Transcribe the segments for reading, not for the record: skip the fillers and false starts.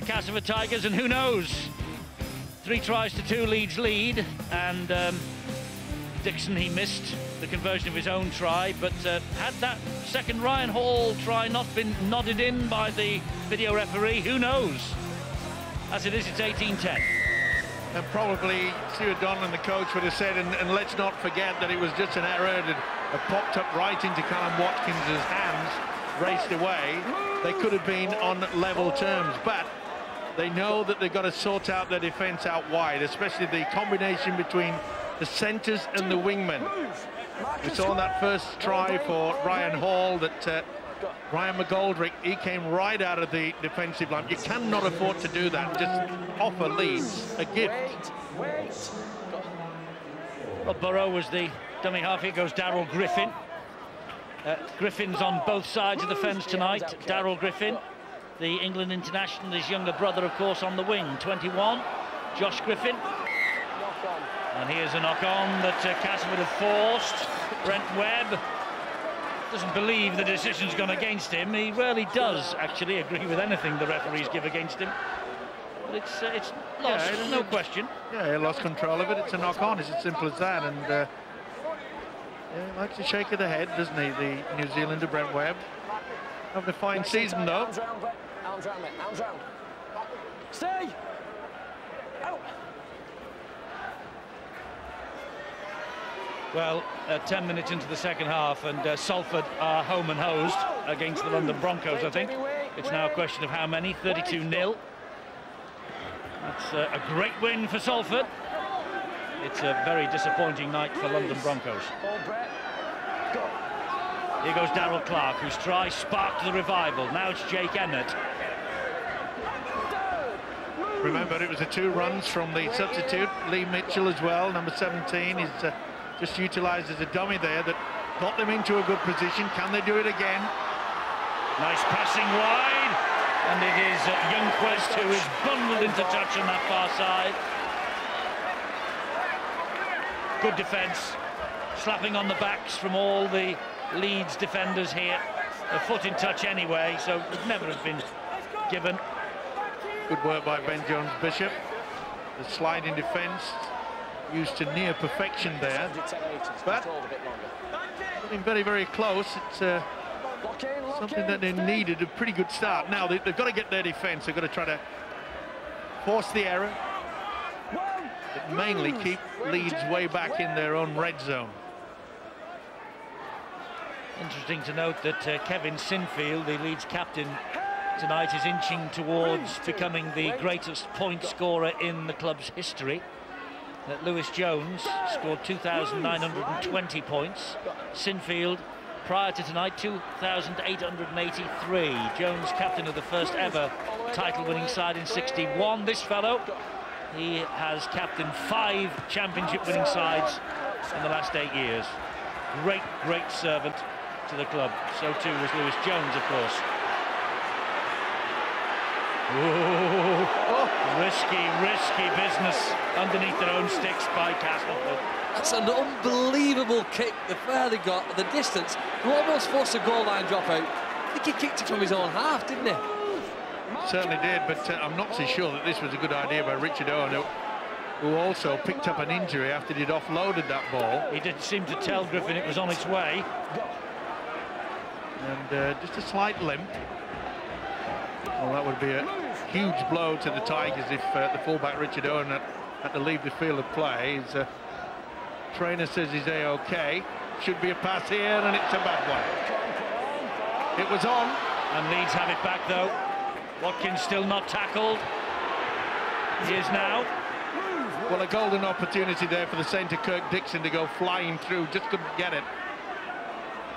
Castleford Tigers, and who knows? 3 tries to 2 Leeds lead, and Dixon, he missed the conversion of his own try, but had that second Ryan Hall try not been nodded in by the video referee, who knows? As it is, it's 18-10. And probably Stuart Donlan, the coach, would have said, and let's not forget that it was just an error that had popped up right into Callum Watkins' hands, raced away. They could have been on level terms, but they know that they've got to sort out their defence out wide, especially the combination between the centres and the wingmen. We saw in that first try for Ryan Hall that Ryan McGoldrick, he came right out of the defensive line. You cannot afford to do that. Just offer Leeds a gift. Well, Burrow was the dummy half. Here goes Darryl Griffin. Griffin's on both sides of the fence tonight. Darryl Griffin, the England international, his younger brother, of course, on the wing. 21, Josh Griffin. And here's a knock-on that Castleford have forced. Brent Webb doesn't believe the decision's gone against him. He rarely does actually agree with anything the referees give against him. But it's lost, yeah, no question. Yeah, he lost control of it. It's a knock-on. It's as simple as that. And yeah, he likes to shake of the head, doesn't he, the New Zealander Brent Webb? Having a fine season, though. Stay! Out! Well, 10 minutes into the second half, and Salford are home and hosed against the London Broncos, I think. It's now a question of how many, 32-0. That's a great win for Salford. It's a very disappointing night for London Broncos. Here goes Darrell Clark, whose try sparked the revival. Now it's Jake Emmett. Remember, it was the 2 runs from the substitute, Lee Mitchell as well, number 17. He's just utilised as a dummy there that got them into a good position. Can they do it again? Nice passing wide, and it is Youngquist who is bundled into touch on that far side. Good defence, slapping on the backs from all the Leeds defenders here. A foot in touch anyway, so it would never have been given. Good work by Ben Jones-Bishop. The sliding defence used to near perfection there, but getting very, very close. It's something that they needed, a pretty good start. Now they've got to get their defence. They've got to try to force the error, but mainly keep Leeds way back in their own red zone. Interesting to note that Kevin Sinfield, the Leeds captain tonight, is inching towards becoming the greatest point scorer in the club's history. That Lewis Jones scored 2,920 points. Sinfield, prior to tonight, 2,883. Jones, captain of the first ever title-winning side in '61. This fellow, he has captained 5 championship-winning sides in the last 8 years. Great, great servant to the club. So too was Lewis Jones, of course. Oh, risky business underneath their own sticks by Castleford. That's an unbelievable kick, the fare they got, the distance. He almost forced a goal line dropout. I think he kicked it from his own half, didn't he? Certainly did, but I'm not so sure that this was a good idea by Richard Owen, who also picked up an injury after he'd offloaded that ball. He did seem to tell Griffin it was on its way. And just a slight limp. Well, that would be a huge blow to the Tigers if the fullback Richard Owen had to leave the field of play. His trainer says he's A-OK. Should be a pass here, and it's a bad one. It was on. And Leeds have it back, though. Watkins still not tackled. He is now. Well, a golden opportunity there for the centre, Kirk Dixon, to go flying through. Just couldn't get it.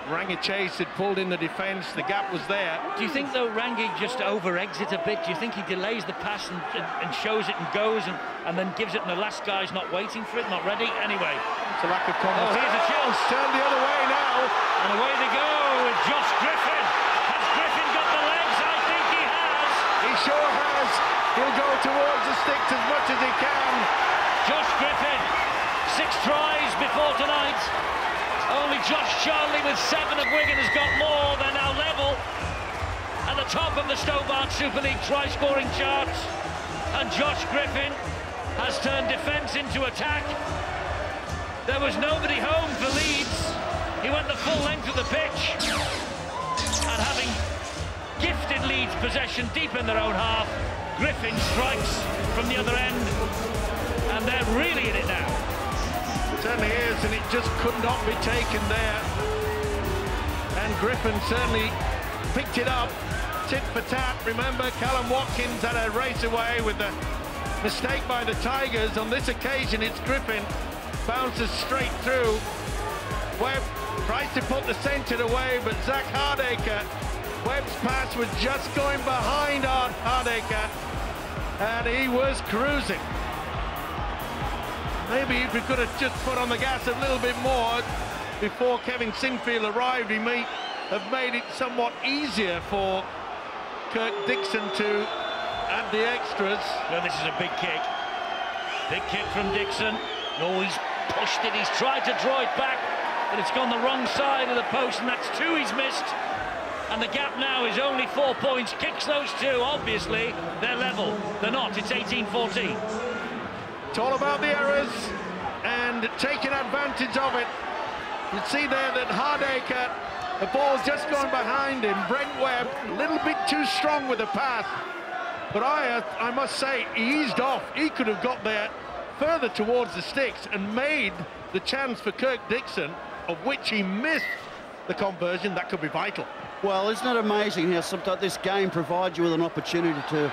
Rangi Chase had pulled in the defence, the gap was there. Do you think, though, Rangi just over-eggs it a bit? Do you think he delays the pass and shows it and goes and then gives it and the last guy's not waiting for it, not ready? Anyway. It's a lack of confidence. Oh, here's a chance. Turned the other way now. And away they go with Josh Griffin. Has Griffin got the legs? I think he has. He sure has. He'll go towards the sticks as much as he can. Josh Griffin, 6 tries before tonight. Only Josh Charlie with 7 of Wigan has got more. They're now level. And at the top of the Stobart Super League try-scoring charts, and Josh Griffin has turned defence into attack. There was nobody home for Leeds. He went the full length of the pitch, and having gifted Leeds possession deep in their own half, Griffin strikes from the other end, and they're really in it now. It certainly is, and it just could not be taken there. And Griffin certainly picked it up, tit for tat. Remember, Callum Watkins had a race away with the mistake by the Tigers. On this occasion, it's Griffin, bounces straight through. Webb tries to put the centre away, but Zach Hardacre, Webb's pass was just going behind Hardacre, and he was cruising. Maybe if he could have just put on the gas a little bit more before Kevin Sinfield arrived, he may have made it somewhat easier for Kirk Dixon to add the extras. Well, this is a big kick. Big kick from Dixon. Oh, he's pushed it, he's tried to draw it back, but it's gone the wrong side of the post, and that's 2 he's missed. And the gap now is only 4 points. Kicks those 2, obviously, they're level. They're not, it's 18-14. It's all about the errors and taking advantage of it. You see there that Hardacre, the ball's just going behind him. Brent Webb, a little bit too strong with the pass. But I must say, he eased off. He could have got there further towards the sticks and made the chance for Kirk Dixon, of which he missed the conversion. That could be vital. Well, isn't it amazing how sometimes this game provides you with an opportunity to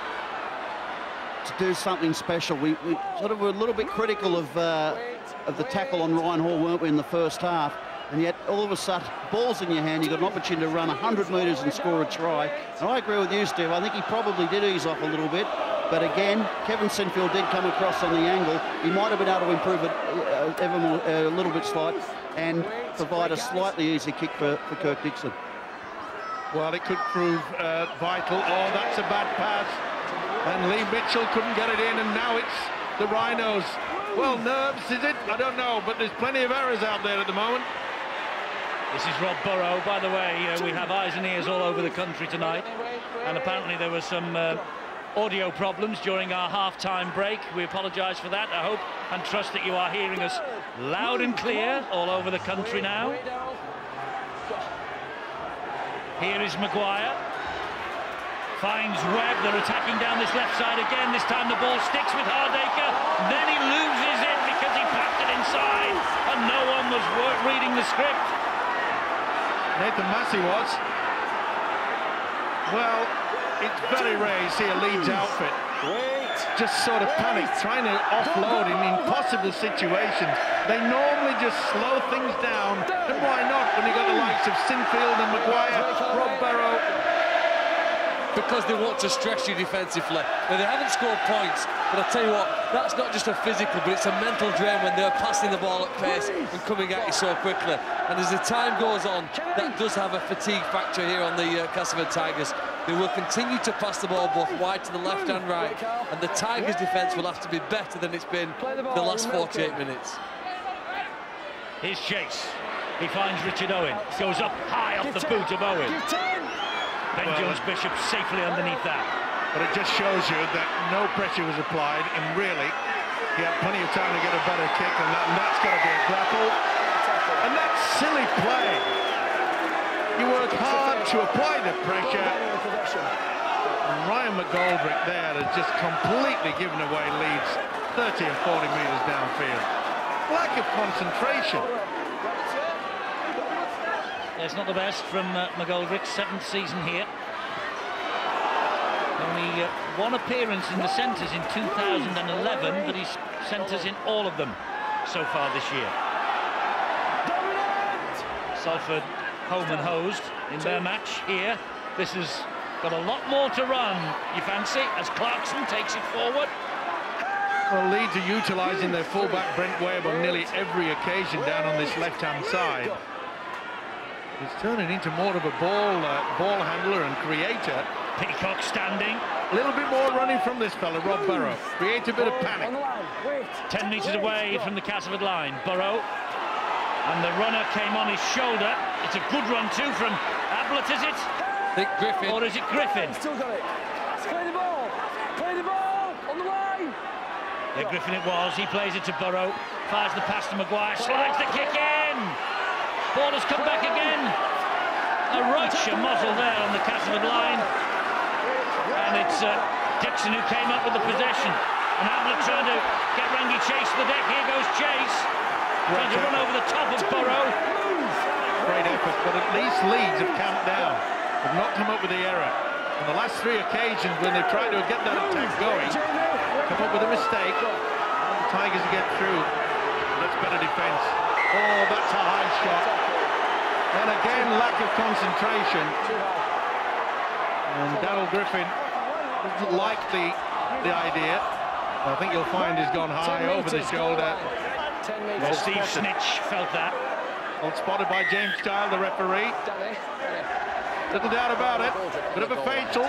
do something special? We sort of were a little bit critical of the tackle on Ryan Hall, weren't we, in the first half? And yet, all of a sudden, ball's in your hand, you've got an opportunity to run 100 metres and score a try. And I agree with you, Steve. I think he probably did ease off a little bit. But again, Kevin Sinfield did come across on the angle. He might have been able to improve it ever more, a little bit slight, and provide a slightly easier kick for Kirk Dixon. Well, it could prove vital. Oh, that's a bad pass. And Lee Mitchell couldn't get it in, and now it's the Rhinos. Well, nerves, is it? I don't know, but there's plenty of errors out there at the moment. This is Rob Burrow. By the way, we have eyes and ears all over the country tonight, and apparently there were some audio problems during our half-time break. We apologise for that. I hope and trust that you are hearing us loud and clear all over the country now. Here is Maguire. Finds Webb. They're attacking down this left side again. This time the ball sticks with Hardacre. Then he loses it because he packed it inside, and no one was reading the script. Nathan Massey was. Well, it's very rare you see a Leeds outfit just sort of panic, trying to offload in impossible situations. They normally just slow things down, and why not when you got the likes of Sinfield and Maguire, Rob Burrow. Because they want to stress you defensively. Now, they haven't scored points, but I'll tell you what, that's not just a physical, but it's a mental drain when they're passing the ball at pace and coming at you so quickly. And as the time goes on, that does have a fatigue factor here on the Castleford Tigers. They will continue to pass the ball both wide to the left and right, and the Tigers' defence will have to be better than it's been the last 48 minutes. Here's Chase. He finds Richard Owen. Goes up high off the boot of Owen. Ben Jones-Bishop safely underneath that. But it just shows you that no pressure was applied, and really, he had plenty of time to get a better kick, and that's got to be a grapple. And that's silly play. You work hard to apply the pressure. And Ryan McGoldrick there has just completely given away Leeds 30 and 40 metres downfield. Lack of concentration. It's not the best from McGoldrick, 7th season here. Only one appearance in the centres in 2011, but he's centres in all of them so far this year. Salford home and hosed in their match here. This has got a lot more to run, you fancy, as Clarkson takes it forward. Well, Leeds are utilising their fullback Brent Webb on nearly every occasion down on this left-hand side. He's turning into more of a ball handler and creator. Peacock standing. A little bit more running from this fella, Rob Burrow. Create a bit of panic. 10 metres away from the Castleford line. Burrow. And the runner came on his shoulder. It's a good run too from Ablett, is it? I think Griffin. Or is it Griffin? Still got it. Play the ball. Play the ball on the line. Yeah, Griffin it was. He plays it to Burrow. Fires the pass to Maguire. Slides the kick in. Ball has come back again. A right muzzle there on the Castleford line. And it's Dixon who came up with the possession. And Ablett trying to get Rangi Chase to the deck. Here goes Chase. Trying to run over the top of Burrow. Great effort, but at least Leeds have camped down. Have not come up with the error. On the last 3 occasions when they've tried to get that attack going, come up with a mistake. The Tigers will get through. That's better defence. Oh, that's a high shot. And again, lack of concentration. And Darrell Griffin doesn't like the idea. I think you'll find he's gone high over the shoulder. Well, Steve Snitch felt that. Well spotted by James Child, the referee. Little doubt about it. Bit of a fatal.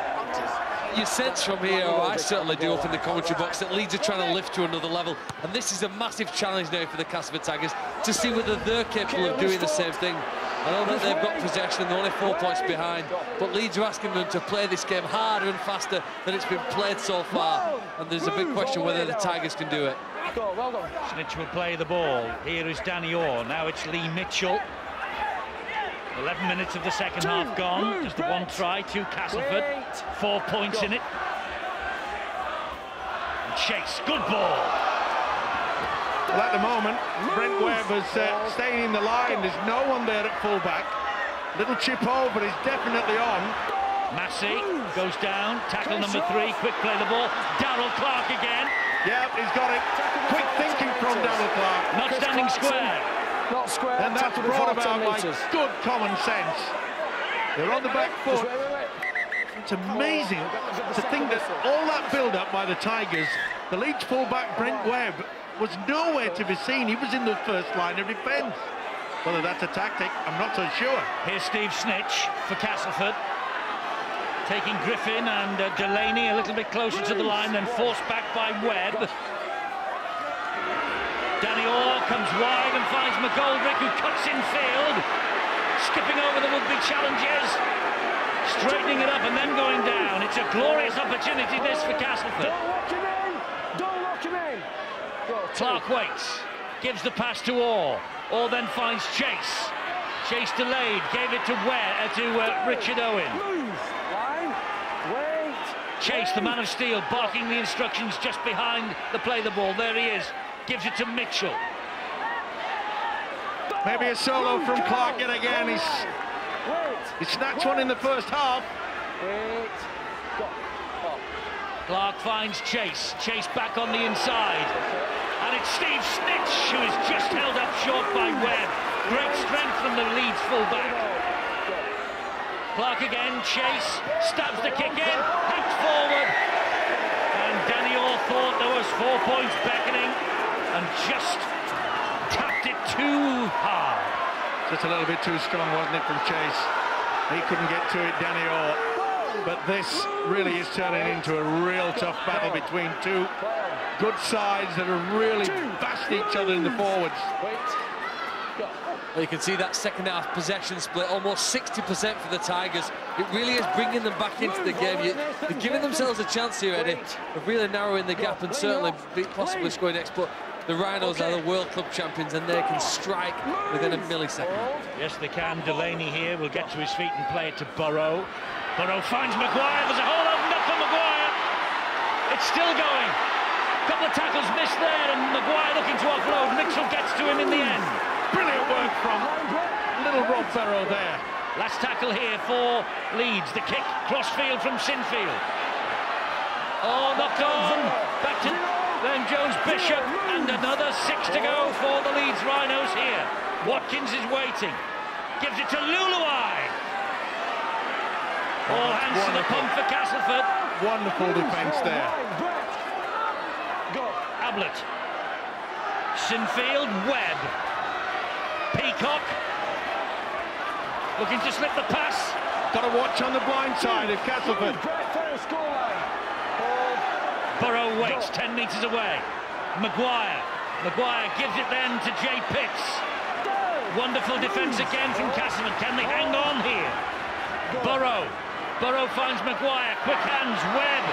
You sense from here, or I certainly do up in the commentary box, that Leeds are trying to lift to another level. And this is a massive challenge now for the Castleford Tigers to see whether they're capable of doing the same thing. I know that they've got possession, they're only 4 points behind, but Leeds are asking them to play this game harder and faster than it's been played so far. And there's a big question whether the Tigers can do it. Snitch will play the ball. Here is Danny Orr. Now it's Lee Mitchell. 11 minutes of the second half gone. Just the 1 try to Castleford. 4 points in it. And Chase, good ball. Well, at the moment, Brent Webb is staying in the line. There's no one there at fullback. Little chip over is definitely on. Massey goes down. Tackle number 3. Quick play the ball. Darrell Clark again. Yeah, he's got it. Quick thinking from Darrell Clark. Not standing square. Not square. And that's brought about by good common sense. They're on the back foot. It's amazing to think that all that build-up by the Tigers, the Leeds fullback Brent Webb was nowhere to be seen. He was in the first line of defence. Whether that's a tactic, I'm not so sure. Here's Steve Snitch for Castleford. Taking Griffin and Delaney a little bit closer to the line, then forced back by Webb. Danny Orr comes wide and finds McGoldrick, who cuts in field, skipping over the would-be challengers, straightening it up and then going down. It's a glorious opportunity this for Castleford. Don't lock him in. Don't lock him in. Clark waits, gives the pass to Orr. Orr then finds Chase. Chase delayed, gave it to Richard Owen. Move. Line. Wait. Chase, the man of steel, barking the instructions just behind the play the ball. There he is. Gives it to Mitchell. Maybe a solo from Clark yet again. He snatched one in the first half. Clark finds Chase. Chase back on the inside. And it's Steve Snitch who is just held up short by Webb. Great strength from the Leeds fullback. Clark again. Chase stabs the kick in. Hacked forward. And Danny Orr thought there was 4 points beckoning. And just tapped it too hard. Just a little bit too strong, wasn't it, from Chase? He couldn't get to it, Danny Orr. But this really is turning into a real tough battle between two good sides that are really bashing each other in the forwards. Well, you can see that second half possession split, almost 60% for the Tigers. It really is bringing them back into the game. They're giving themselves a chance here, Eddie, of really narrowing the gap and certainly possibly scoring next. But the Rhinos are the World Club champions and they can strike within a millisecond. Yes, they can. Delaney here will get to his feet and play it to Burrow. Burrow finds Maguire. There's a hole opened up for Maguire. It's still going. Couple of tackles missed there and Maguire looking to offload. Mitchell gets to him in the end. Brilliant work from little Rob Burrow there. Last tackle here for Leeds. The kick crossfield from Sinfield. Oh, knocked on. Back to then Jones Bishop, and another 6 to go for the Leeds Rhinos here. Watkins is waiting. Gives it to Luluai. All hands to the pump for Castleford. Wonderful defence there. Ablett. Sinfield, Webb. Peacock. Looking to slip the pass. Got to watch on the blind side of Castleford. Burrow waits 10 metres away. Maguire gives it then to Jay Pitts. Wonderful defence again from Castleford. Can they hang on here? Burrow Burrow finds Maguire, quick hands, Webb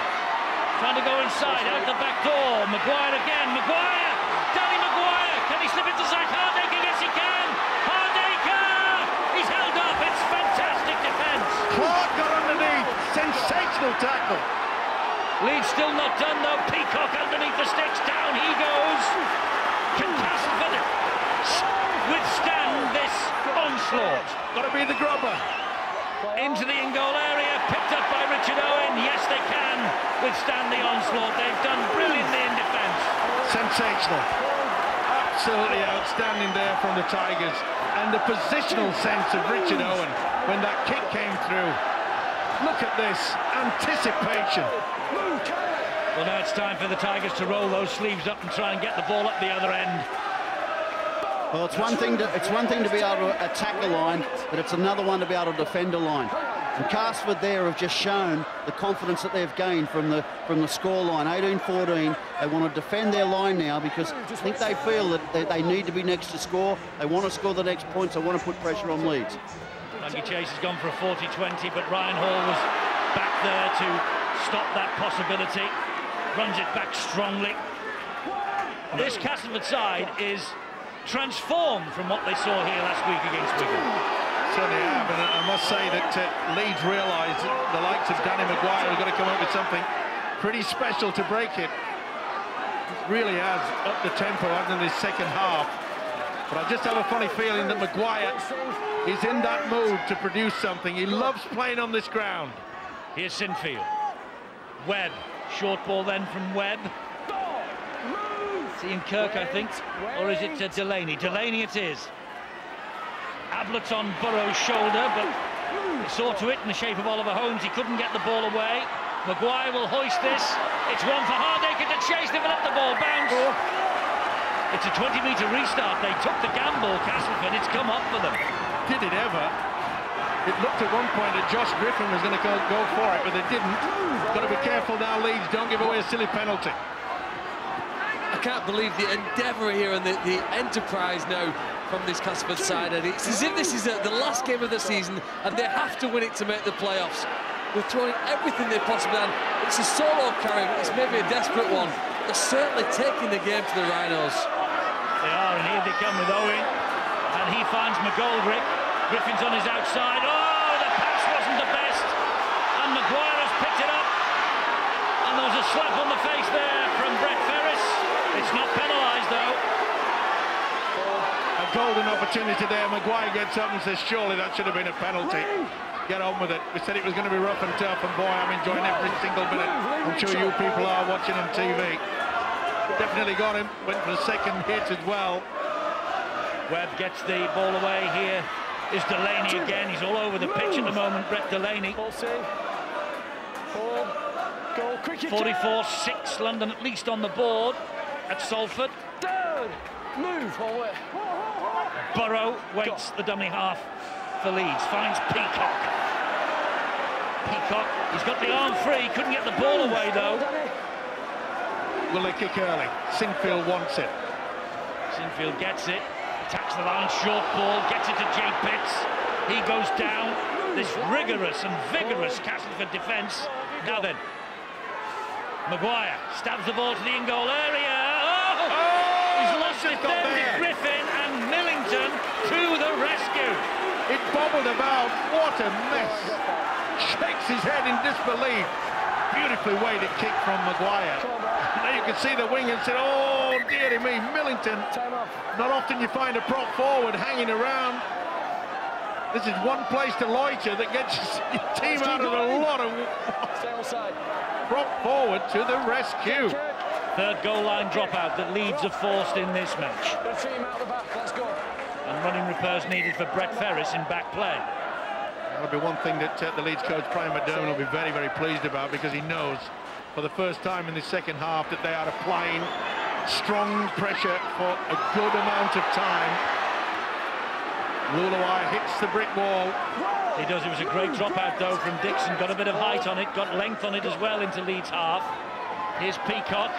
trying to go inside, out the back door. Maguire again, Maguire! Danny Maguire! Can he slip into Zach Hardaker? Yes, he can! Hardaker! He's held up, it's fantastic defence. Clark got underneath, sensational tackle. Leeds still not done though, Peacock underneath the sticks, down he goes. Can Castleford withstand this onslaught? Got to be the grubber. Into the in-goal area, picked up by Richard Owen. Yes, they can withstand the onslaught. They've done brilliantly in defence. Sensational. Absolutely outstanding there from the Tigers. And the positional sense of Richard Owen when that kick came through. Look at this anticipation. Well, now it's time for the Tigers to roll those sleeves up and try and get the ball up the other end. Well, it's one thing to be able to attack a line, but it's another one to be able to defend a line. And Castleford there have just shown the confidence that they've gained from the scoreline, 18-14. They want to defend their line now because I think they feel that they need to be next to score. They want to score the next points. They want to put pressure on Leeds. Lungy Chase has gone for a 40-20, but Ryan Hall was back there to stop that possibility. Runs it back strongly. This Castleford side is transformed from what they saw here last week against Wigan. Certainly have, and I must say that Leeds realised that the likes of Danny Maguire have got to come up with something pretty special to break it. It really has upped the tempo in this second half. But I just have a funny feeling that Maguire is in that mood to produce something. He loves playing on this ground. Here's Sinfield. Webb, short ball then from Webb. Ian Kirk, I think, or is it Delaney? Delaney it is. Ablett's on Burrow's shoulder, but he saw to it in the shape of Oliver Holmes. He couldn't get the ball away. Maguire will hoist this. It's one for Hardaker to chase. They've let the ball bounce. It's a 20-metre restart. They took the gamble, Castleford. It's come up for them. Did it ever? It looked at one point that Josh Griffin was going to go for it, but they didn't. Got to be careful now, Leeds. Don't give away a silly penalty. I can't believe the endeavour here and the enterprise now from this Castleford side. And it's as if this is the last game of the season and they have to win it to make the playoffs. They're throwing everything they possibly can. It's a solo carry, it's maybe a desperate one. They're certainly taking the game to the Rhinos. They are, and here they come with Owen. And he finds McGoldrick. Griffin's on his outside. Oh, the pass wasn't the best. And Maguire has picked it up. And there was a slap on the face there from Brett Ferris. It's not penalised, though. A golden opportunity there. Maguire gets up and says, surely that should have been a penalty. Get on with it. We said it was going to be rough and tough, and boy, I'm enjoying every single minute. I'm sure you people are watching on TV. Definitely got him. Went for a second hit as well. Webb gets the ball away. Here is Delaney again. He's all over the pitch at the moment, Brett Delaney. 44-6, London at least on the board at Salford. Move forward. Burrow waits the dummy half for Leeds, finds Peacock. Peacock, he's got the arm free, couldn't get the ball away though. Will they kick early? Sinfield wants it. Sinfield gets it, attacks the line, short ball, gets it to Jay Pitts. He goes down. This rigorous and vigorous Castleford defence. Now then, Maguire stabs the ball to the in-goal area. He's lost it then to Griffin, and Millington to the rescue. It bobbled about. What a mess. Shakes his head in disbelief. Beautifully weighted kick from Maguire. Now you can see the wing and say, oh dearie me, Millington. Not often you find a prop forward hanging around. This is one place to loiter that gets your team out of a lot of... Prop forward to the rescue. Third goal line dropout that Leeds have forced in this match. And running repairs needed for Brett Ferris in back play. That'll be one thing that the Leeds coach, Brian McDermott, will be very, very pleased about, because he knows for the first time in the second half that they are applying strong pressure for a good amount of time. Lulawai hits the brick wall. He does. It was a great dropout though from Dixon. Got a bit of height on it, got length on it as well into Leeds half. Here's Peacock.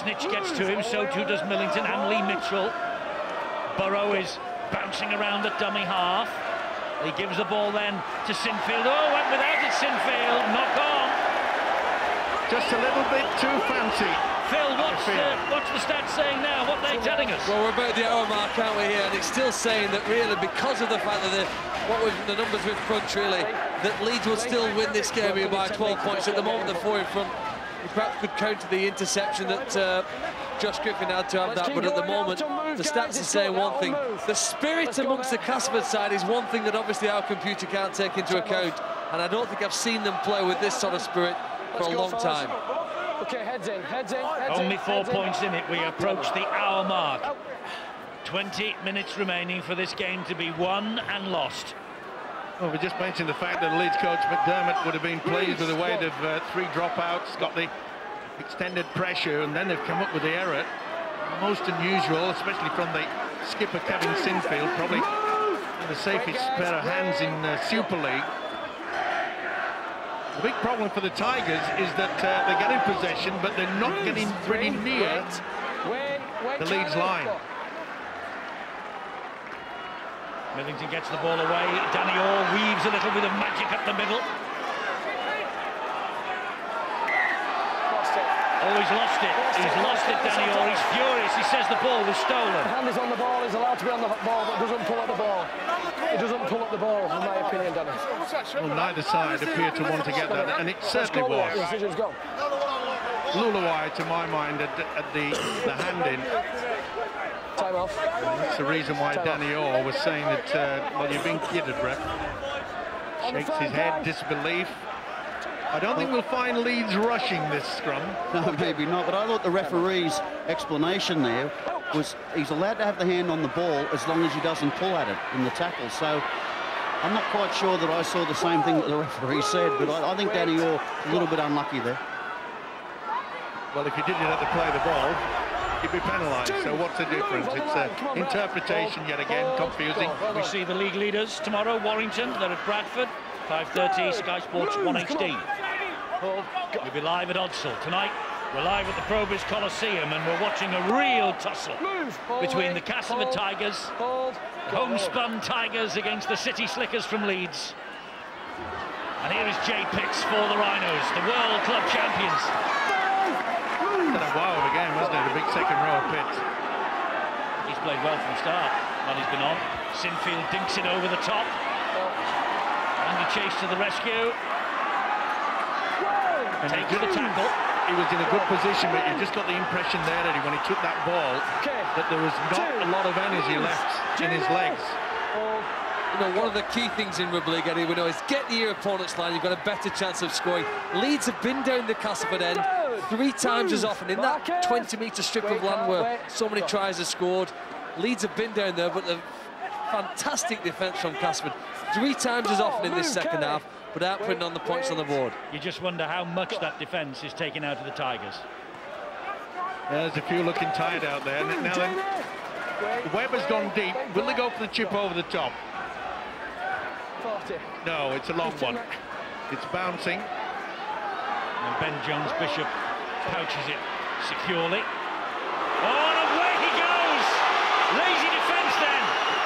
Snitch gets to him, so too does Millington and Lee Mitchell. Burrow is bouncing around the dummy half. He gives the ball then to Sinfield. Oh, went without it, Sinfield. Knock on. Just a little bit too fancy. Phil, what's the stats saying now? What are they telling us? Well, we're about the hour mark, aren't we, here? And it's still saying that really, because of the fact that the numbers with front, really, that Leeds will still win this game here by 12 points. At the moment, they're 4 in front. You perhaps could counter the interception that Josh Griffin had to have that, but at the moment, the stats are saying one thing. The spirit amongst the Castleford side is one thing that obviously our computer can't take into account, and I don't think I've seen them play with this sort of spirit for a long time. Okay, heads in. Only 4 points in it. We approach the hour mark. 20 minutes remaining for this game to be won and lost. Well, we just mentioned the fact that Leeds coach McDermott would have been pleased with the way they've 3 dropouts, got the extended pressure, and then they've come up with the error. Most unusual, especially from the skipper Kevin Sinfield, probably the safest pair of hands in Super League. The big problem for the Tigers is that they're getting possession, but they're not getting pretty near the Leeds line. Millington gets the ball away. Danny Orr weaves a little bit of magic up the middle. Oh, he's lost it. He's lost it, Danny Orr. He's furious. He says the ball was stolen. The hand is on the ball. He's allowed to be on the ball, but doesn't pull up the ball. He doesn't pull up the ball, in my opinion, Danny. Well, neither side appear to want to get that, and it certainly was. The decision's gone. Luluai, to my mind, at the hand in. Time off. That's the reason why Danny Orr was saying that, well, you've been kidded, ref. Shakes his head, disbelief. I don't think we'll find Leeds rushing this scrum. No, maybe not, but I thought the referee's explanation there was he's allowed to have the hand on the ball as long as he doesn't pull at it in the tackle. So I'm not quite sure that I saw the same thing that the referee said, but I think Danny Orr a little bit unlucky there. Well, if you didn't have to play the ball, you'd be penalised. So what's the difference? It's interpretation yet again, confusing. We see the league leaders tomorrow, Warrington. They're at Bradford, 5:30, Sky Sports 1 HD. We'll be live at Odsal tonight. We're live at the Probus Coliseum, and we're watching a real tussle between the Castleford Tigers, the homespun Tigers against the City Slickers from Leeds. And here is Jay Pitts for the Rhinos, the World Club champions. It's been a wow of a game, hasn't it? A big second row of Pitts. He's played well from the start while he's been on. Sinfield dinks it over the top. And the chase to the rescue. And takes the tackle. He was in a good position, but you just got the impression there, Eddie, when he took that ball, that there was not a lot of energy left in his legs. You know, one of the key things in rugby league, Eddie, we know is get near your opponent's line, you've got a better chance of scoring. Leeds have been down the Castleford end 3 times as often in that 20-metre strip of land where so many tries are scored. Leeds have been down there, but the fantastic defence from Castleford 3 times as often in this second half, but out putting on the points on the board. You just wonder how much that defence is taken out of the Tigers. There's a few looking tired out there. Now then, Webber's gone deep. Will they go for the chip over the top? No, it's a long one. It's bouncing. And Ben Jones-Bishop pouches it securely. Oh, and away he goes! Lazy defence then.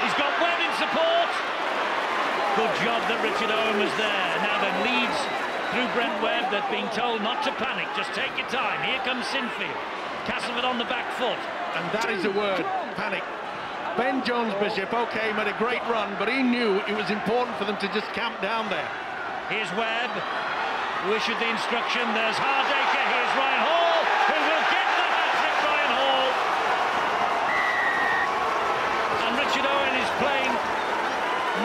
He's got Webb in support. Good job that Richard Owen was there. Now then, Leeds through Brent Webb. They're being told not to panic. Just take your time. Here comes Sinfield. Castleford on the back foot. And that is the word, panic. Ben Jones-Bishop, OK, made a great run, but he knew it was important for them to just camp down there. Here's Webb, who issued the instruction. There's Hardacre. Here's Ryan Hall, who will get the hat-trick, Ryan Hall. And Richard Owen is playing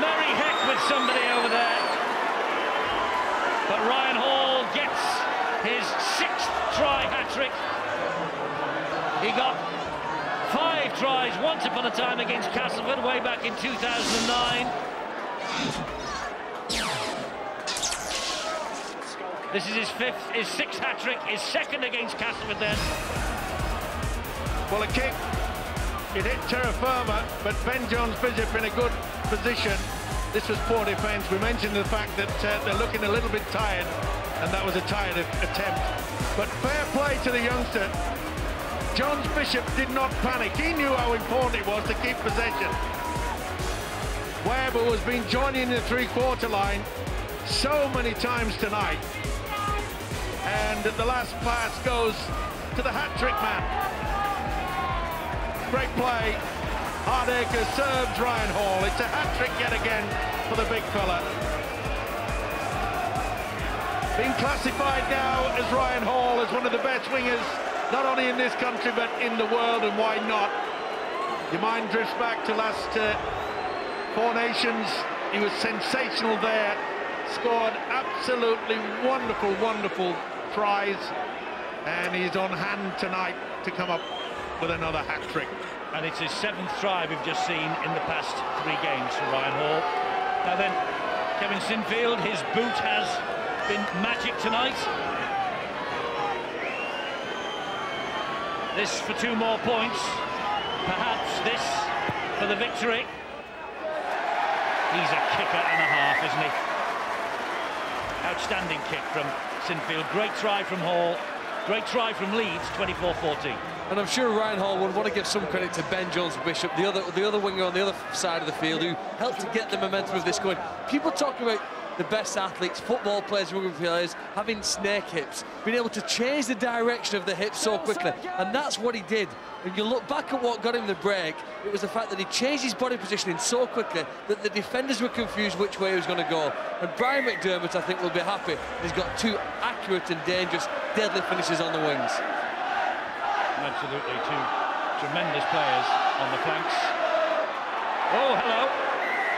merry heck with somebody over there. But Ryan Hall gets his 6th try hat-trick. He got 5 tries once upon a time against Castleford way back in 2009. This is his 6th hat-trick, his 2nd against Castleford then. Well, a kick, it hit terra firma, but Ben Jones-Bishop in a good position. This was poor defence. We mentioned the fact that they're looking a little bit tired, and that was a tired attempt. But fair play to the youngster. Jones-Bishop did not panic. He knew how important it was to keep possession. Webb, who has been joining the three-quarter line so many times tonight. And the last pass goes to the hat-trick man. Great play. Hardacre serves Ryan Hall. It's a hat-trick yet again for the big fella. Being classified now as Ryan Hall as one of the best wingers, not only in this country but in the world, and why not? Your mind drifts back to last Four Nations. He was sensational there, scored absolutely wonderful, wonderful tries, and he's on hand tonight to come up with another hat-trick. And it's his 7th try we've just seen in the past 3 games for Ryan Hall. Now then, Kevin Sinfield, his boot has been magic tonight. This for 2 more points. Perhaps this for the victory. He's a kicker and a half, isn't he? Outstanding kick from Sinfield. Great try from Hall. Great try from Leeds, 24-14. And I'm sure Ryan Hall would want to give some credit to Ben Jones-Bishop, the other winger on the other side of the field, who helped to get the momentum of this going. People talking about the best athletes, football players, rugby players, having snake hips, being able to change the direction of the hips so quickly, and that's what he did. When you look back at what got him the break, it was the fact that he changed his body positioning so quickly that the defenders were confused which way he was going to go. And Brian McDermott, I think, will be happy. He's got 2 accurate and dangerous, deadly finishes on the wings. Absolutely, 2 tremendous players on the flanks. Oh, hello.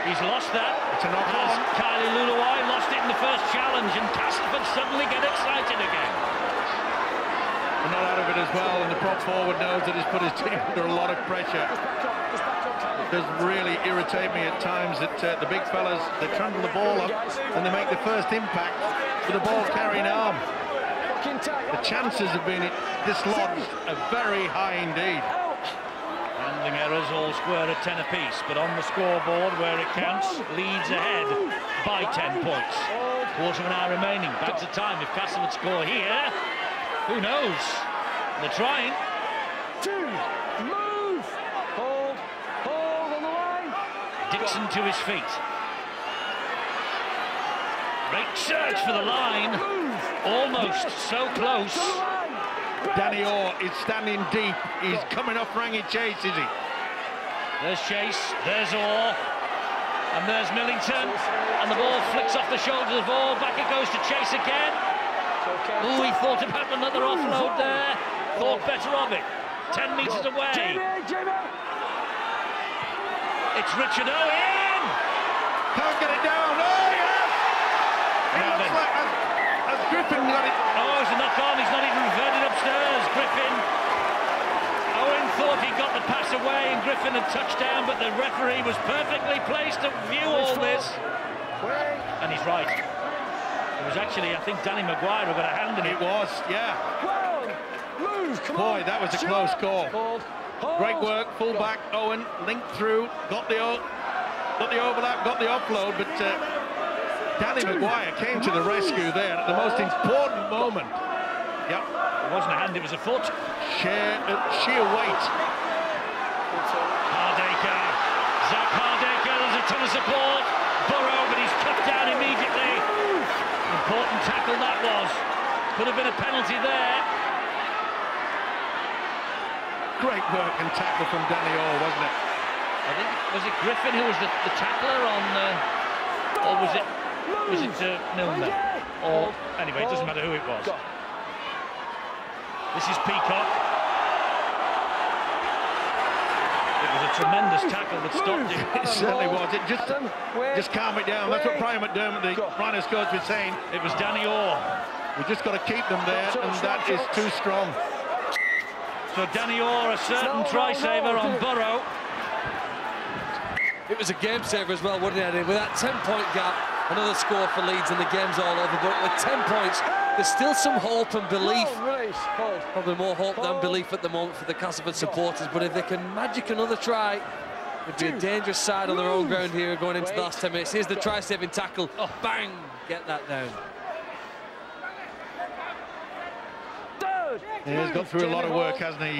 He's lost that. It's a knock-on. Kylie Luluai lost it in the first challenge, and Castleford suddenly get excited again. And not out of it as well, and the prop forward knows that he's put his team under a lot of pressure. It does really irritate me at times that the big fellas, they trundle the ball up and they make the first impact with the ball carrying arm. The chances of being dislodged are very high indeed. Handling errors all square at 10 apiece, but on the scoreboard where it counts, Leeds ahead by 10 points. Quarter of an hour remaining, back to time. If Castleford score here, who knows? They're trying. 2, move! Hold on the line. Dixon to his feet. Great search for the line. Almost so close. Danny Orr is standing deep. He's coming off Rangi Chase, is he? There's Chase, there's Orr, and there's Millington, and the ball flicks off the shoulders of Orr. Back it goes to Chase again. Oh, he thought about another offload there. Thought better of it. 10 metres away. It's Richard Owen. Can't get it down. Oh, yes! It looks like as Griffin got it. Oh, it's a knock-on. He's not even reverted upstairs. Griffin. Owen thought he got the pass away and Griffin had touched down, but the referee was perfectly placed to view all this. And he's right. It was actually, I think, Danny Maguire who got a hand in it. It was, yeah. Boy, that was a close call. Great work, full-back Owen, linked through, got the overlap, got the offload, but Danny Maguire came to the rescue there at the most important moment. Yep. It wasn't a hand, it was a foot. Sheer weight. Hardacre. Zach Hardacre, there's a ton of support. Burrow, but he's cut down immediately. Important tackle that was. Could have been a penalty there. Great work and tackle from Danny Orr, wasn't it? I think, was it Griffin who was the tackler on, or was it Milner? Or, anyway, it doesn't matter who it was. This is Peacock. It was a tremendous tackle that stopped him. It certainly was. It just calm it down. That's what Brian McDermott, the Rhinos coach, was saying. It was Danny Orr. We just got to keep them there, and that is too strong. So Danny Orr, a certain try-saver on Burrow. It was a game saver as well, wasn't it? With that 10-point gap, another score for Leeds and the game's all over. But with 10 points, there's still some hope and belief. Probably more hope than belief at the moment for the Castleford supporters. But if they can magic another try, it'd be a dangerous side on their own ground here going into the last 10 minutes. Here's the try-saving tackle. Oh, bang! Get that down. Yeah, he's got through a lot of work, hasn't he?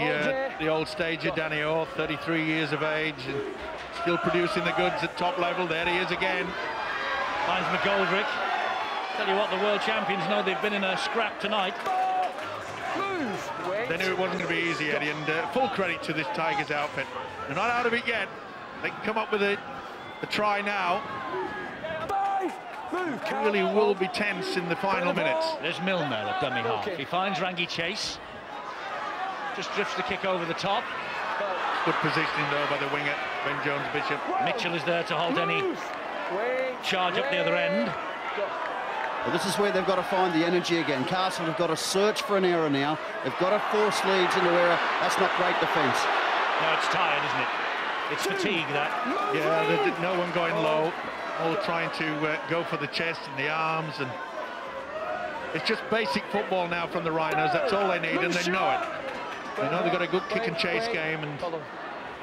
The old stager, Danny Orr, 33 years of age, and still producing the goods at top level. There he is again. Finds McGoldrick. Tell you what, the world champions know they've been in a scrap tonight. They knew it wasn't going to be easy, Eddie, and full credit to this Tigers outfit. They're not out of it yet. They can come up with a try now. It really will be tense in the final minutes. There's Milner at dummy half. He finds Rangi Chase. Just drifts the kick over the top. Good positioning though by the winger, Ben Jones-Bishop. Mitchell is there to halt any charge up the other end. Well, this is where they've got to find the energy again. Castle have got to search for an error now. They've got to force Leeds into error. That's not great defence. No, it's tired, isn't it? It's fatigue, that. Yeah, there's no one going low. All trying to go for the chest and the arms, and it's just basic football now from the Rhinos. That's all they need, and they know it. They know they've got a good kick and chase game, and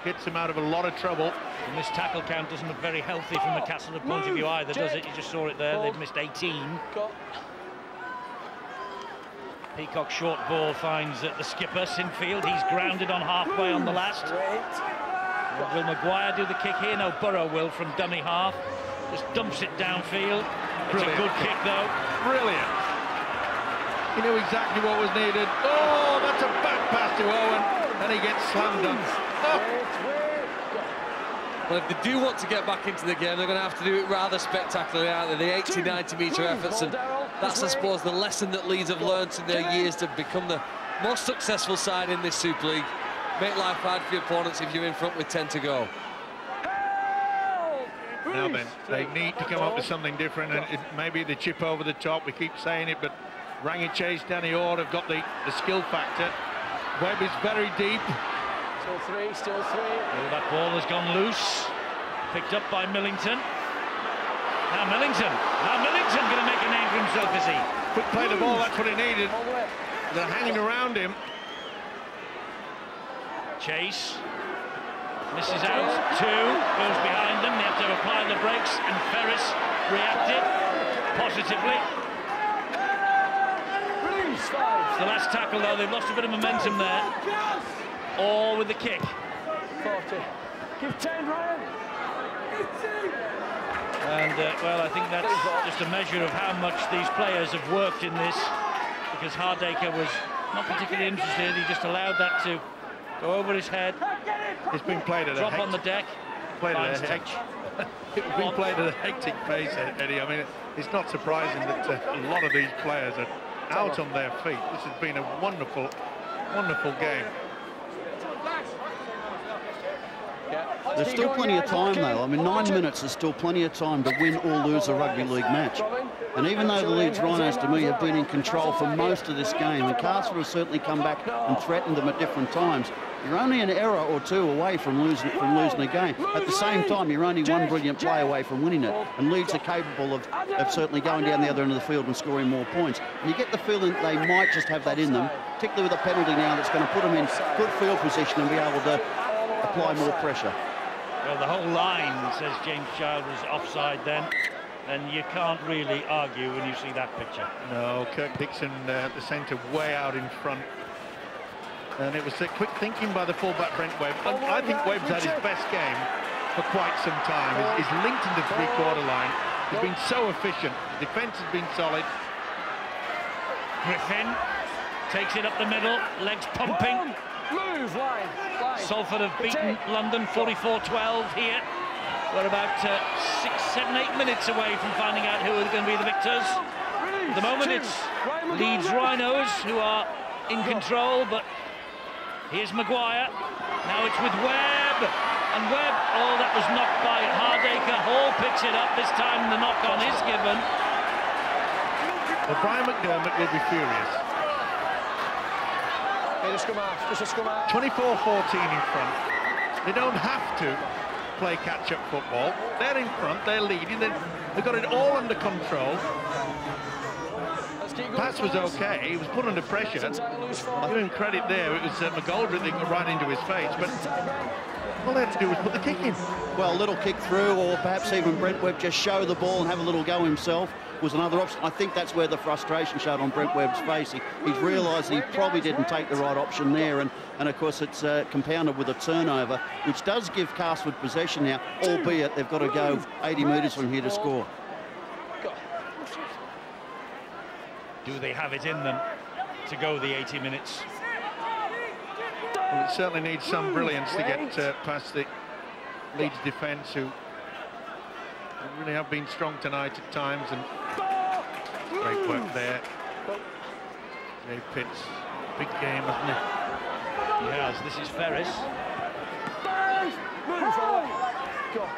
gets them out of a lot of trouble. And this tackle count doesn't look very healthy from the Castleford point of view either, does it? You just saw it there. They've missed 18. Peacock short ball finds the skipper, Sinfield. He's grounded on halfway on the last. Will Maguire do the kick here? No, Burrow will from dummy half. Just dumps it downfield. It's a good kick, though. Brilliant. He knew exactly what was needed. Oh, that's a back pass to Owen. And he gets slammed dunk. Oh. Well, if they do want to get back into the game, they're going to have to do it rather spectacularly, aren't they? The 80, 90-metre efforts. And that's, I suppose, the lesson that Leeds have learnt in their years to become the most successful side in this Super League. Make life hard for your opponents if you're in front with 10 to go. Now then, they need to come up with something different, and maybe the chip over the top. We keep saying it, but Rangi Chase, Danny Orr have got the skill factor. Webb is very deep. Still three. Oh, that ball has gone loose. Picked up by Millington. Now Millington going to make a name for himself, is he? Quick play the ball, that's what he needed. They're hanging around him. Chase misses out, two, goes behind them. They have to apply the brakes, and Ferris reacted positively. It's the last tackle, though. They've lost a bit of momentum there. All with the kick. 40. Give 10, Ryan. And, well, I think that's just a measure of how much these players have worked in this, because Hardaker was not particularly interested. He just allowed that to go over his head. It's been played at drop on the deck. It's been played at a hectic pace, Eddie. I mean, it's not surprising that a lot of these players are out on their feet. This has been a wonderful, wonderful game. There's still plenty of time, though. I mean, 9 minutes is still plenty of time to win or lose a rugby league match. And even though the Leeds Rhinos, to me, have been in control for most of this game, and Castleford has certainly come back and threatened them at different times, you're only an error or two away from losing a game. At the same time, you're only one brilliant play away from winning it. And Leeds are capable of certainly going down the other end of the field and scoring more points. And you get the feeling they might just have that in them, particularly with a penalty now that's going to put them in good field position and be able to apply more pressure. Well, the whole line says James Child was offside then, and you can't really argue when you see that picture. No, Kirk Dixon, the centre, way out in front. And it was a quick thinking by the fullback Brent Webb. And I think Webb's had his best game for quite some time. He's linked into the three-quarter line. He's been so efficient. The defence has been solid. Griffin takes it up the middle, legs pumping. Move, line. Salford have beaten London 44-12 here. We're about 6, 7, 8 minutes away from finding out who are going to be the victors. At the moment it's Leeds Rhinos who are in control, but here's Maguire. Now it's with Webb. And Webb, oh, that was knocked by Hardaker. Hall picks it up. This time the knock-on is given. Well, Brian McDermott will be furious. Just a scrum out. 24-14 in front. They don't have to play catch-up football. They're in front, they're leading, they've got it all under control. Pass was okay, he was put under pressure. I'll give him credit there, it was McGoldrick that got right into his face, but all they had to do was put the kick in. Well, a little kick through, or perhaps even Brent Webb just show the ball and have a little go himself. was another option. I think that's where the frustration showed on Brent Webb's face. He's realised he probably didn't take the right option there, and of course it's compounded with a turnover, which does give Castleford possession now, albeit they've got to go 80 metres from here to score. Do they have it in them to go the 80 minutes? Well, it certainly needs some brilliance to get past the Leeds defence, who really have been strong tonight at times, and great work there. Jay Pitts, big game, hasn't it? He has. This is Ferris.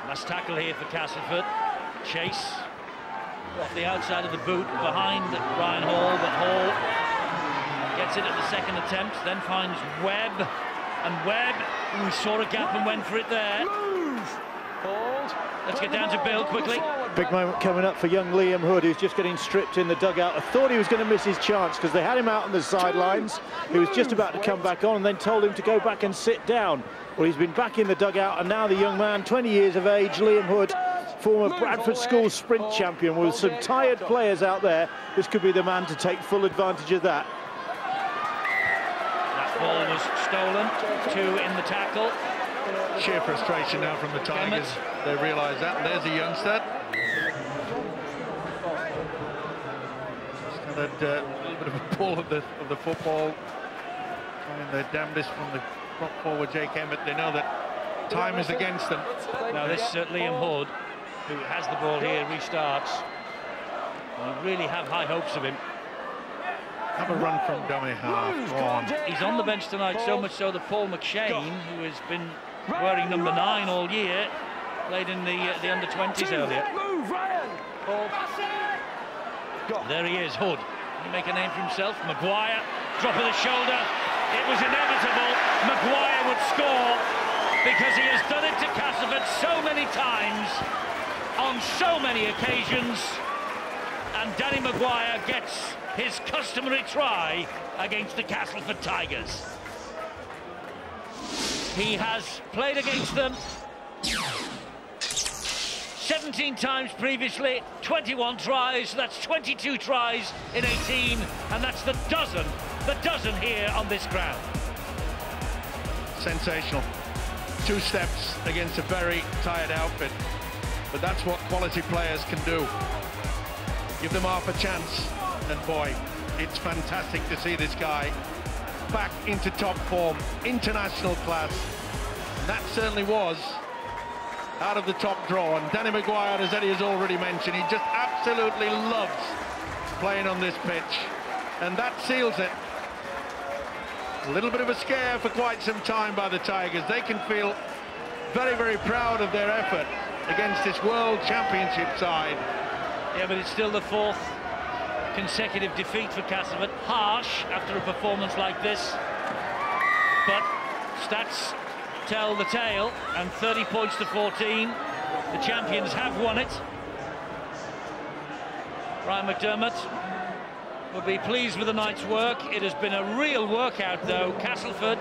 Last tackle here for Castleford. Chase off the outside of the boot behind Ryan Hall, but Hall gets it at the second attempt, then finds Webb, and Webb saw a gap and went for it there. Let's get down to Bill quickly. Big moment coming up for young Liam Hood, who's just getting stripped in the dugout. I thought he was going to miss his chance because they had him out on the sidelines. He was just about to come back on and then told him to go back and sit down. Well, he's been back in the dugout, and now the young man, 20 years of age, Liam Hood, former Bradford School sprint champion, with some tired players out there. This could be the man to take full advantage of that. That ball was stolen, 2 in the tackle. Sheer frustration now from the Tigers. They realise that, and there's a youngster. Just had a little bit of a pull of the football. Trying their damnedest from the prop forward, Jake Emmett. They know that time is against them. Now this Liam Hood, who has the ball here, restarts. We really have high hopes of him. Have a run from dummy half. Go on. He's on the bench tonight, so much so that Paul McShane, who has been wearing number 9 all year, played in the under-20s earlier. There he is, Hood. Can he make a name for himself? Maguire, drop of the shoulder. It was inevitable. Maguire would score because he has done it to Castleford so many times, on so many occasions, and Danny Maguire gets his customary try against the Castleford Tigers. He has played against them 17 times previously, 21 tries, that's 22 tries in 18, and that's the dozen here on this ground. Sensational. 2 steps against a very tired outfit, but that's what quality players can do. Give them half a chance, and boy, it's fantastic to see this guy back into top form, international class. And that certainly was out of the top draw. And Danny Maguire, as Eddie has already mentioned, he just absolutely loves playing on this pitch, and that seals it. A little bit of a scare for quite some time by the Tigers. They can feel very, very proud of their effort against this World Championship side. Yeah, but it's still the 4th consecutive defeat for Castleford. Harsh after a performance like this, but stats tell the tale, and 30 points to 14. The champions have won it. Ryan McDermott will be pleased with the night's work. It has been a real workout, though. Castleford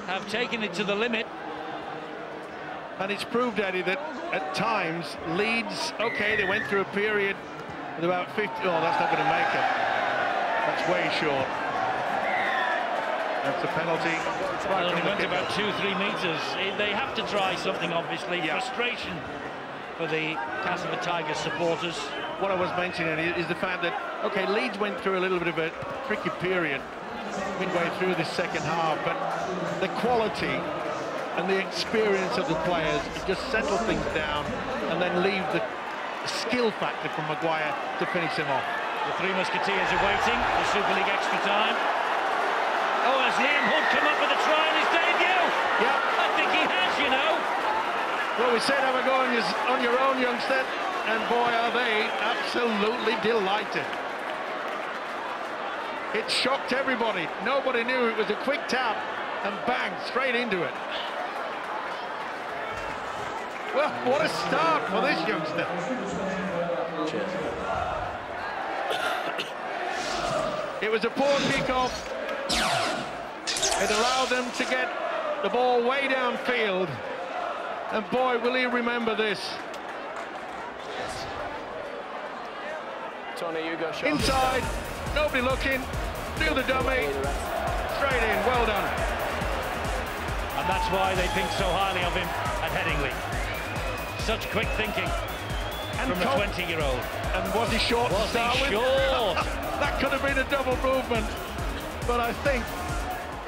have taken it to the limit. And it's proved, Eddie, that at times Leeds, okay, they went through a period with about 50. Oh, that's not going to make it. That's way short. That's a penalty. Well, they went about 2-3 metres. They have to try something, obviously. Yeah. Frustration for the Castleford Tigers supporters. What I was mentioning is the fact that, okay, Leeds went through a little bit of a tricky period midway through this second half, but the quality and the experience of the players just settle things down and then leave the skill factor from Maguire to finish him off. The 3 Musketeers are waiting for Super League extra time. Oh, has Liam Hood come up with a try in his debut? Yeah. I think he has, you know. Well, we said have a go on your own, youngster, and boy, are they absolutely delighted. It shocked everybody. Nobody knew. It was a quick tap and bang, straight into it. Well, what a start for this youngster. Cheers. It was a poor kick-off. It allowed them to get the ball way downfield. And boy, will he remember this. Tony, you go, Sean. Inside, nobody looking, do the dummy, straight in, well done. And that's why they think so highly of him at Headingley. Such quick thinking And from a 20-year-old. And was he short to start with? Short? That could have been a double movement. But I think,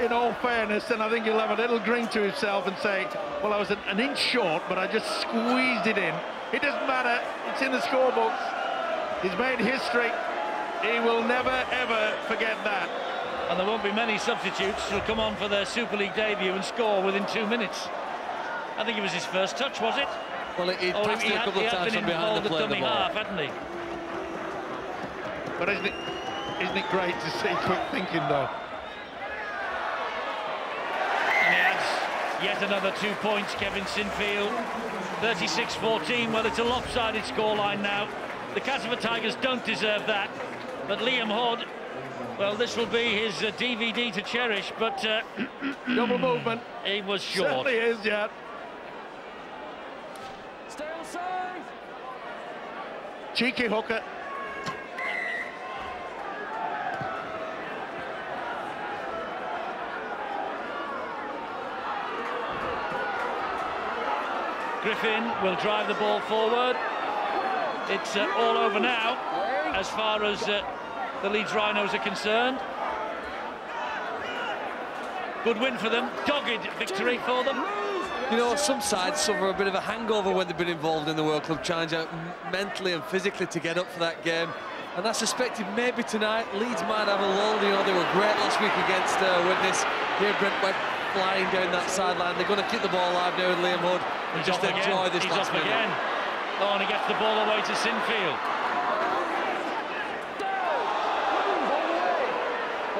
in all fairness, and I think he'll have a little grin to himself and say, well, I was an inch short, but I just squeezed it in. It doesn't matter. It's in the scorebooks. He's made history. He will never, ever forget that. And there won't be many substitutes who'll come on for their Super League debut and score within 2 minutes. I think it was his first touch, was it? Well, he passed it a couple of times from behind the play of the ball. Half, hadn't he? But isn't it great to see quick thinking, though? And he adds yet another 2 points, Kevin Sinfield. 36-14, well, it's a lopsided scoreline now. The Castleford Tigers don't deserve that. But Liam Hood, well, this will be his DVD to cherish, but... double movement. He was short. Certainly is, yeah. Stay on side. Cheeky hooker. Griffin will drive the ball forward. It's all over now, as far as the Leeds Rhinos are concerned. Good win for them, dogged victory for them. You know, some sides suffer a bit of a hangover when they've been involved in the World Club Challenge, mentally and physically to get up for that game. And I suspected maybe tonight Leeds might have a lull. You know, they were great last week against Widnes. Here, Brent Webb flying down that sideline. They're going to keep the ball alive now with Liam Hood and just enjoy this last minute. Again. Oh, and he gets the ball away to Sinfield.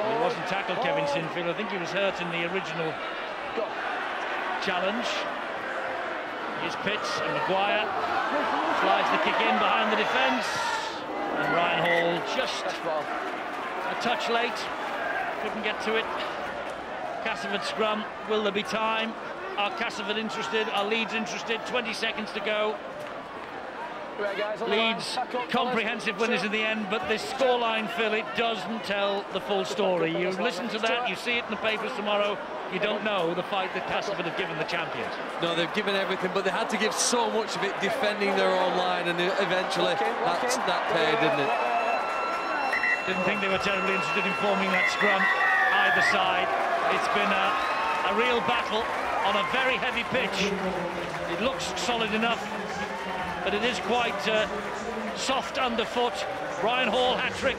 He wasn't tackled, Kevin Sinfield. I think he was hurt in the original challenge. Here's Pitts and Maguire. Slides the kick in behind the defence. And Ryan Hall just a touch late. Couldn't get to it. Castleford scrum. Will there be time? Are Castleford interested? Are Leeds interested? 20 seconds to go. Leeds comprehensive winners in the end, but this scoreline, Phil, it doesn't tell the full story. You listen to that, you see it in the papers tomorrow, you don't know the fight that Castleford have given the champions. No, they've given everything, but they had to give so much of it defending their own line, and eventually that paid, didn't it? Didn't think they were terribly interested in forming that scrum either side. It's been a real battle on a very heavy pitch. It looks solid enough, but it is quite soft underfoot. Ryan Hall hat-trick,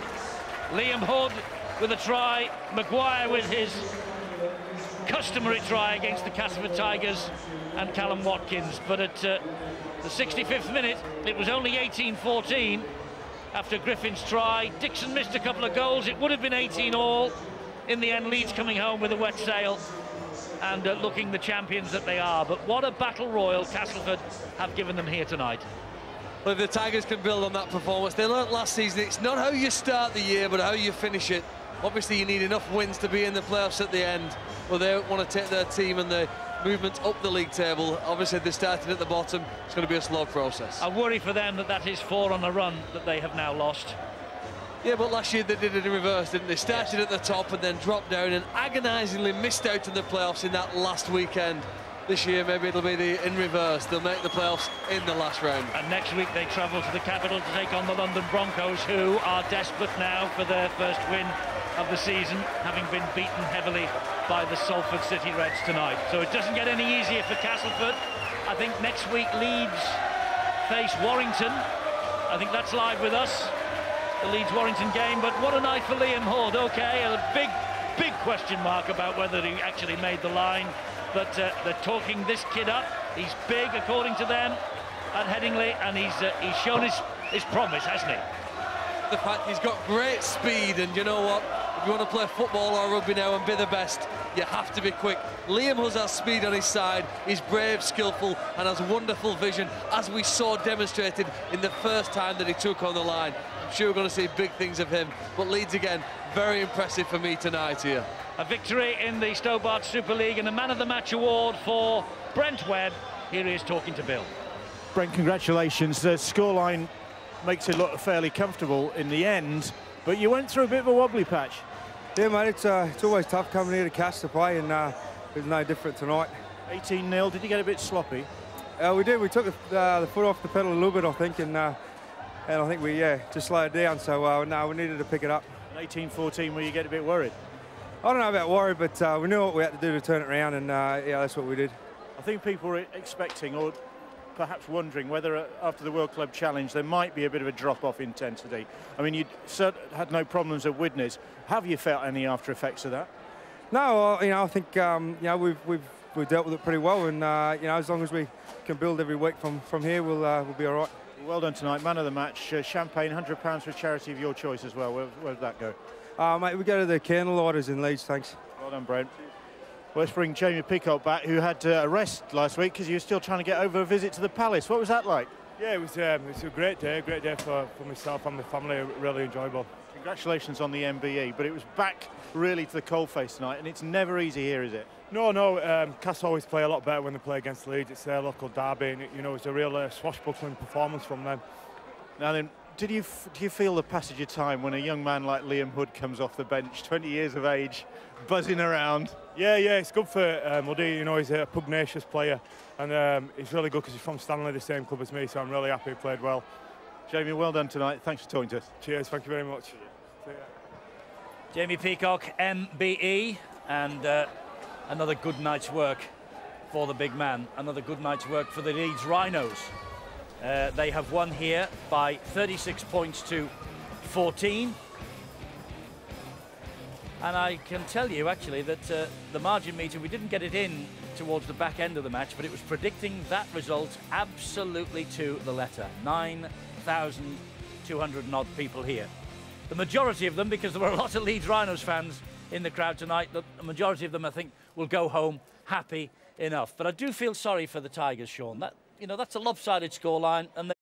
Liam Hood with a try, Maguire with his customary try against the Castleford Tigers, and Callum Watkins. But at the 65th minute, it was only 18-14 after Griffin's try. Dixon missed a couple of goals. It would have been 18-all. In the end, Leeds coming home with a wet sail and looking the champions that they are. But what a battle royal Castleford have given them here tonight. Well, if the Tigers can build on that performance, they learnt last season, it's not how you start the year, but how you finish it. Obviously, you need enough wins to be in the playoffs at the end, but they want to take their team and the movement up the league table. Obviously, they're starting at the bottom. It's going to be a slow process. I worry for them that is 4 on a run that they have now lost. Yeah, but last year they did it in reverse, didn't they? Started at the top and then dropped down and agonisingly missed out in the playoffs in that last weekend. This year, maybe it'll be in reverse. They'll make the playoffs in the last round. And next week they travel to the capital to take on the London Broncos, who are desperate now for their first win of the season, having been beaten heavily by the Salford City Reds tonight. So it doesn't get any easier for Castleford. I think next week Leeds face Warrington. I think that's live with us, the Leeds-Warrington game. But what a night for Liam Hood. Okay, a big question mark about whether he actually made the line. But they're talking this kid up. He's big, according to them, at Headingley, and he's shown his promise, hasn't he? The fact he's got great speed, and you know what? If you want to play football or rugby now and be the best, you have to be quick. Liam Hood has speed on his side. He's brave, skillful, and has wonderful vision, as we saw demonstrated in the first time that he took on the line. I'm sure we're going to see big things of him. But Leeds, again, very impressive for me tonight here. A victory in the Stobart Super League and a Man of the Match award for Brent Webb. Here he is talking to Bill. Brent, congratulations. The scoreline makes it look fairly comfortable in the end, but you went through a bit of a wobbly patch. Yeah, mate, it's always tough coming here to catch the play, and it was no different tonight. 18-0, did you get a bit sloppy? We did, we took the foot off the pedal a little bit, I think, and I think we, just slowed down, so no, we needed to pick it up. 18-14, where you get a bit worried? I don't know about worried, but we knew what we had to do to turn it around, and yeah, that's what we did. I think people were expecting, or perhaps wondering, whether after the World Club Challenge there might be a bit of a drop-off intensity. I mean, you had no problems at Widnes. Have you felt any after effects of that? No, I think we've dealt with it pretty well, and as long as we can build every week from here, we'll be all right. Well done tonight, man of the match. Champagne, £100 for a charity of your choice as well. Where did that go? Mate, we go to the Candlelighters in Leeds, thanks. Well done, Brent. Let's bring Jamie Peacock back, who had a rest last week because he was still trying to get over a visit to the Palace. What was that like? Yeah, it was a great day for myself and my family, really enjoyable. Congratulations on the MBE, but it was back really to the coalface tonight, and it's never easy here, is it? No, Castle always play a lot better when they play against Leeds. It's their local derby, and it's a real swashbuckling performance from them. Now then, do you feel the passage of time when a young man like Liam Hood comes off the bench, 20 years of age, buzzing around? Yeah, it's good for Muddy. He's a pugnacious player, and he's really good because he's from Stanley, the same club as me, so I'm really happy he played well. Jamie, well done tonight. Thanks for talking to us. Cheers, thank you very much. Jamie Peacock, MBE, and another good night's work for the big man. Another good night's work for the Leeds Rhinos. They have won here by 36 points to 14. And I can tell you, actually, that the margin meter, we didn't get it in towards the back end of the match, but it was predicting that result absolutely to the letter. 9,200 and odd people here. The majority of them, because there were a lot of Leeds Rhinos fans in the crowd tonight, the majority of them, I think, will go home happy enough. But I do feel sorry for the Tigers, Sean. That's a lopsided scoreline, and